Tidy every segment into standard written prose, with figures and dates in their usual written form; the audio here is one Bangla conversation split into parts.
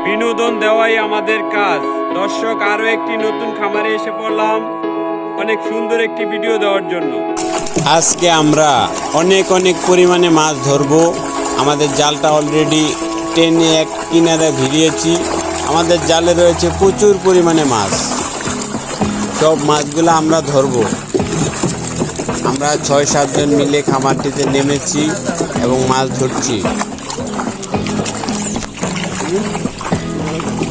বিনোদন দেওয়াই আমাদের কাজ। দর্শক, আরো একটি নতুন খামারে এসে পড়লাম অনেক সুন্দর একটি ভিডিও দেওয়ার জন্য। আজকে আমরা অনেক পরিমাণে মাছ ধরবো। আমাদের জালটা অলরেডি টেনে এক কিনারে ভিড়িয়েছি। আমাদের জালে রয়েছে প্রচুর পরিমাণে মাছ। সব মাছগুলো আমরা ধরবো। আমরা ৬-৭ জন মিলে খামারটিতে নেমেছি এবং মাছ ধরছি।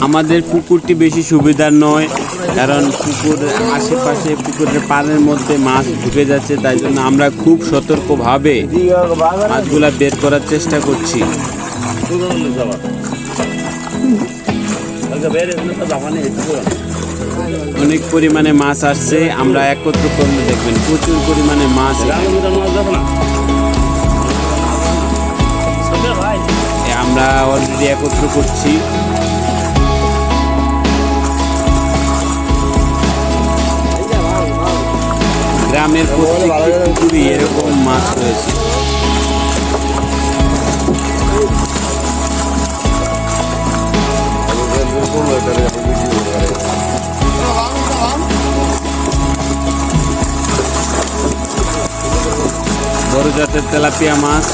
আমাদের পুকুরটি বেশি সুবিধার নয়, কারণ পুকুরের আশেপাশে পুকুরের পাড়ের মধ্যে মাছ ঢুকে যাচ্ছে। তাই জন্য আমরা খুব সতর্কভাবে মাছগুলা বের করার চেষ্টা করছি। অনেক পরিমাণে মাছ আসছে, আমরা একত্র করলে দেখবেন প্রচুর পরিমাণে মাছ। আমরা অলরেডি একত্র করছি। গ্রামের প্রত্যেকটি পুকুরে এরকম মাছ রয়েছে। বড় জাতের তেলাপিয়া মাছ,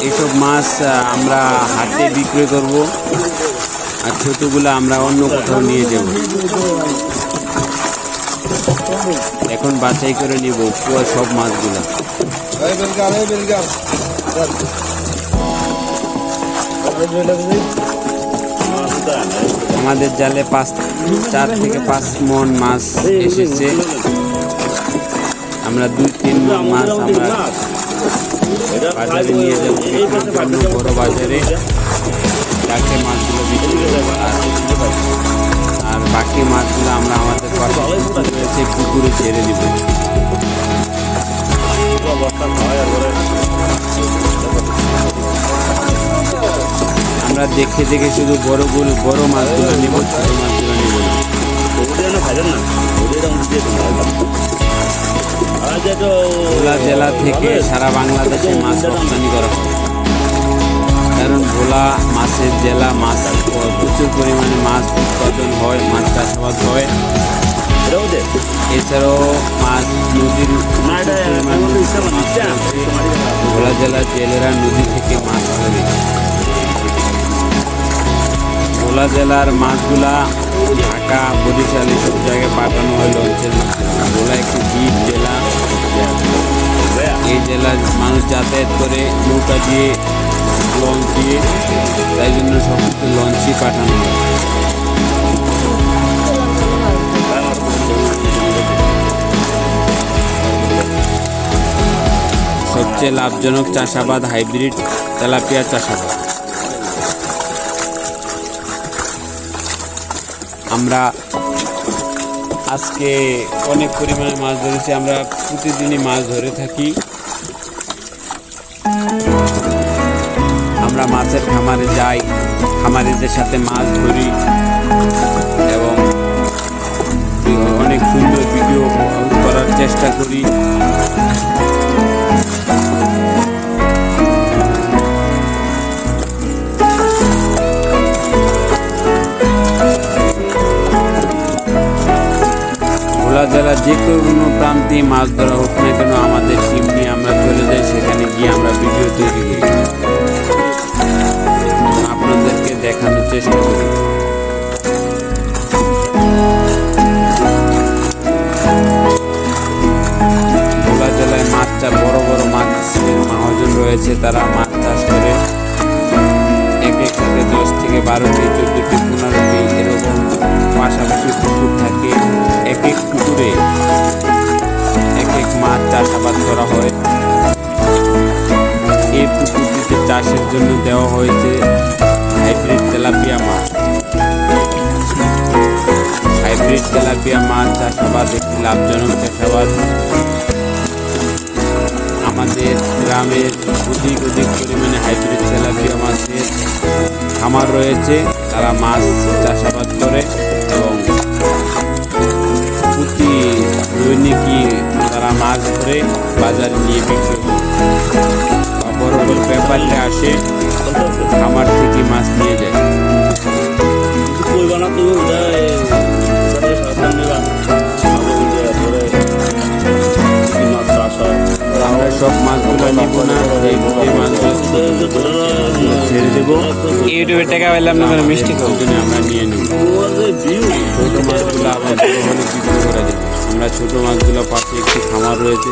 এইসব মাছ আমরা হাটে বিক্রি করব, আর ছোটগুলো আমরা অন্য কোথাও নিয়ে যাব। এখন বাছাই করে নিব সব মাছগুলো। আমাদের জালে 4 থেকে 5 মণ মাছ এসেছে। আমরা 2-3 মণ মাছ আমরা বাজারে নিয়ে যাবো, বড় বাজারে যাকে মাছগুলো বিক্রি করবো। আর বাকি মাছগুলো আমরা আমাদের পাশে পুকুরে ছেড়ে দিব। আমরা দেখে শুধু বড় মাছগুলো নিব, ছোট মাছগুলো নিব না। ভোলা জেলা থেকে সারা বাংলাদেশে মাছ রপ্তানি করা হয়, কারণ ভোলা মাছের জেলা। মাছ প্রচুর পরিমাণে মাছ উৎপাদন হয়, মাছ চাষাবাদ হয়। এছাড়াও মাছ নদীর ভোলা জেলার জেলেরা নদী থেকে মাছ ধরে। ভোলা জেলার মাছগুলা ঢাকা, বরিশাল এসব জায়গায় পাঠানো হয় লঞ্চের মাধ্যমে। ভোলা একটি দ্বীপ জেলা। এই জেলার মানুষ যাতায়াত করে নৌকা দিয়ে, লঞ্চ দিয়ে, তাই জন্য সব কিছু লঞ্চই পাঠানো হয়। সবচেয়ে লাভজনক চাষাবাদ হাইব্রিড তেলাপিয়া চাষাবাদ। আমরা আজকে অনেক পরিমাণে মাছ ধরেছি। আমরা প্রতিদিনই মাছ ধরে থাকি। আমরা মাছের খামারে যাই, খামারিদের সাথে মাছ ধরি এবং অনেক সুন্দর ভিডিও করার চেষ্টা করি। ভোলা জেলার যে কোনো প্রান্তে মাছ ধরা হোক না কেন, আমাদের টিম নিয়ে আমরা চলে যাই, সেখানে গিয়ে আমরা ভিডিও তৈরি করি, আপনাদেরকে দেখানোর চেষ্টা করি। ভোলা জেলায় বড় মাছের মহাজন রয়েছে, তারা মাছ চাষ করে। এক সাথে 10 থেকে 12টি, 14টি, 15টি এরকম পাশাপাশি পুকুর থাকে। এক পুকুরে এক মাছ চাষাবাদ করা হয়। এই পুকুরটিতে চাষের জন্য দেওয়া হয়েছে হাইব্রিড তেলাপিয়া মাছ। হাইব্রিড তেলাপিয়া মাছ চাষাবাদ একটি লাভজনক চাষাবাদ। আমাদের গ্রামের অধিক পরিমাণে হাইব্রিড তেলাপিয়া মাছের খামার রয়েছে, তারা মাছ চাষাবাদ করে এবং প্রতি দৈনিকই তারা মাছ ধরে বাজারে নিয়ে বিক্রি করে। বড় ব্যাপারীরা আসে খামার থেকে মাছ নিয়ে যায়। আমরা সব মাছগুলো নিব না, এই মাছগুলো ছেড়ে দেবো। ইউটিউবে টাকা পাইলাম না মিষ্টি খাওয়ার জন্য আমরা নিয়ে নিব। ছোট মাছগুলো আবার বড় হলে বিক্রি করে দেবো। আমরা ছোট মাছগুলো পাশে একটি খামার রয়েছে,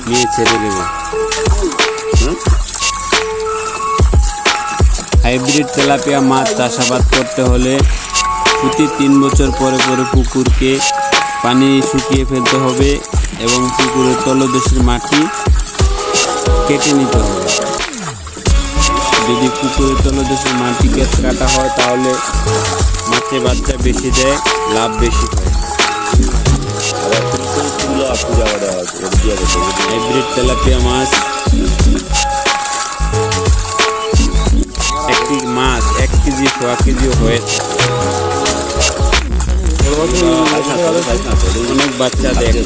নিয়ে ছেড়ে দেবো। হাইব্রিড তেলাপিয়া মাছ চাষাবাদ করতে হলে প্রতি 3 বছর পরে পরে পুকুরকে পানি শুকিয়ে ফেলতে হবে এবং পুকুরের তলদেশের মাটি কেটে নিতে হবে। যদি পুকুরের তলদেশের মাটি কাটা হয় তাহলে মাছের বাচ্চা বেশি দেয়, লাভ বেশি হয়। হাইব্রিড তেলাপিয়া মাছ একটি মাছ 1 কেজি 1.5 কেজি হয়েছে। অনেক বাচ্চা দেখে।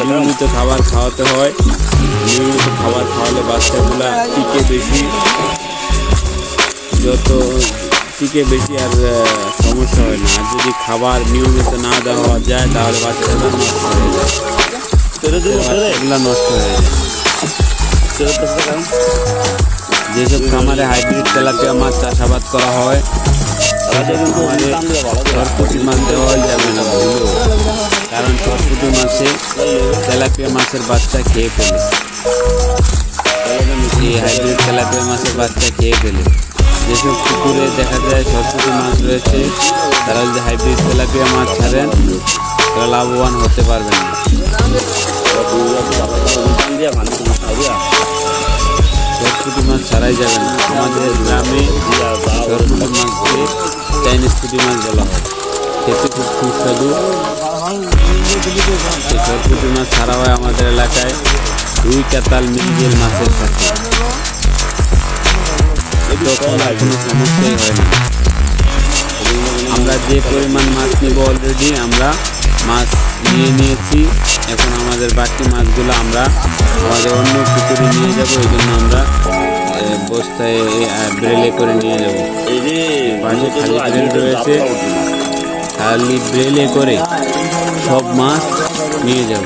নিয়মিত খাবার খাওয়াতে হয়। নিয়মিত খাবার খাওয়ালে বাচ্চাগুলা টিকে বেশি, যত টিকে বেশি আর সমস্যা হয় না। আর যদি খাবার নিয়মিত না দেওয়া যায় তাহলে বাচ্চাগুলো নষ্ট হয়ে যায়, এগুলো নষ্ট হয়ে যায়। যেসব খামারে হাইব্রিড তেলাপিয়া মাছ চাষাবাদ করা হয় সরপুঁটি মাছ দেওয়া যাবে না ভুলেও, কারণ সরপুঁটি মাছে তেলাপিয়া মাছের বাচ্চা খেয়ে ফেলে। এই হাইব্রিড তেলাপিয়া মাছের বাচ্চা খেয়ে ফেলে। যেসব পুকুরে দেখা যায় সরপুঁটি মাছ রয়েছে, তারা যদি হাইব্রিড তেলাপিয়া মাছ ছাড়েন তারা লাভবান হতে পারবেন না। সরপুঁটি মাছ ছাড়াই যাবে না। আমাদের গ্রামে সরপুঁটি মাছকে চাইনিজ পুঁটি মাছ বলা হয়, খেতে খুব সুস্বাদু। সরপুঁটি মাছ ছাড়া হয় আমাদের এলাকায় রুই, কাতাল, মৃগেল মাছের সাথে, তখন আর কোনো সমস্যাই হয় না। আমরা যে পরিমাণ মাছ নিব অলরেডি আমরা মাছ নিয়ে নিয়েছি। এখন আমাদের বাকি মাছগুলো আমরা আমাদের অন্য পুকুরে নিয়ে যাব, এই জন্য আমরা বস্তায় ব্রেলে করে নিয়ে যাব। পাশে খালি ব্রেল রয়েছে, খালি ব্রেলে করে সব মাছ নিয়ে যাব।